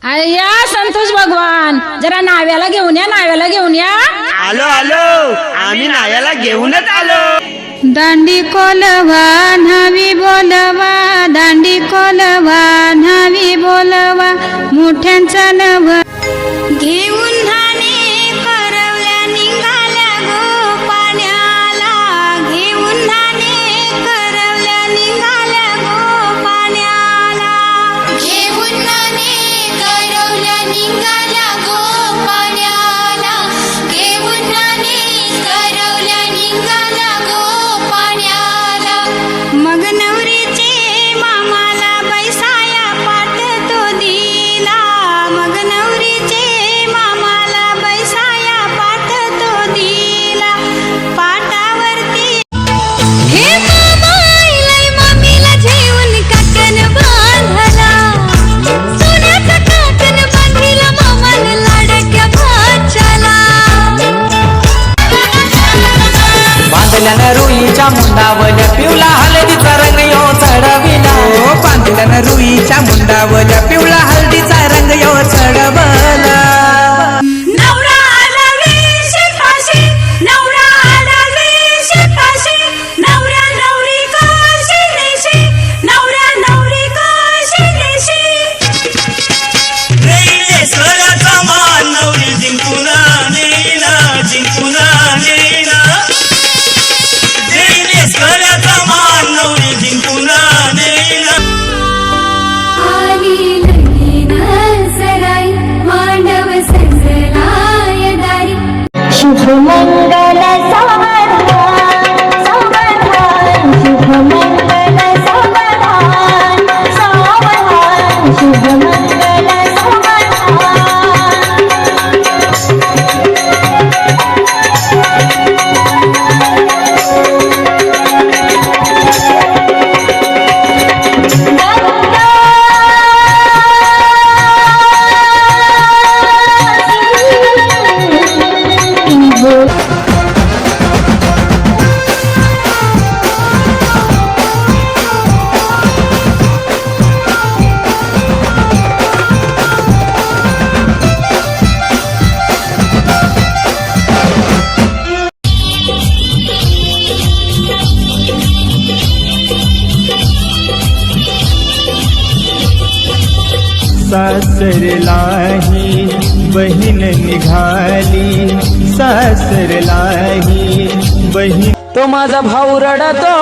अरे या संतोष भगवान, जरा नाव्याला घेऊन या, नाव्याला घेऊन या. आलो आलो, आम्ही नाव्याला घेऊनच आलो. दांडी कोलवा न्हावी बोलवा, दांडी कोलवा न्हावी बोलवा, मोठ्यांचा नभ घेऊन न्हाणे करवल्या निघाल्या गो पाण्याला, घेऊन न्हाणे करवल्या निघाल्या गो पाण्याला, घेऊन न्हाणे करवल्या निघाल्या गो पाण्याला, घेऊन न्हाणे करवल्या निघाल्या गो पाण्याला. मग नवरीचे मामाला बैसाया पाठ तो दिला, मग नवरीचे मामाला बैसाया पाठ तो दिला, पाटावरती हे मामा आईलाय मम्मीला घेऊन काकण बांधला, सोन्याचा काकण बांधिला मामानं लाडक्या भाच्याला. बांधल्यानं रुईच्या मुंडावल्या पिवला हळदीचा रंग यो चढविला. बांधल्यानं रुईच्या मुंडावल्या पिवला हळदीचा रंग यो चढवला. नवरा आला रे शेताशी, नवरा आला रे शेताशी, नवऱ्या नवरी काशी नेशी, नवऱ्या नवरी काशी नेशी. सोन्याचा मान नवरी जिंकून नेना, जिंकून नेना. सोन्याचा मान नवरी जिंकून नेना. आली लगीन सराई, मांडव सजलाय दारी. शुभ मंगल समाधान, समाधान शुभ मंगल समाधान, समाधान शुभ मंगल समाधान. सासरलाही बहीण निघाली, सासरलाही बहीण. तो माझा भाऊ रडतो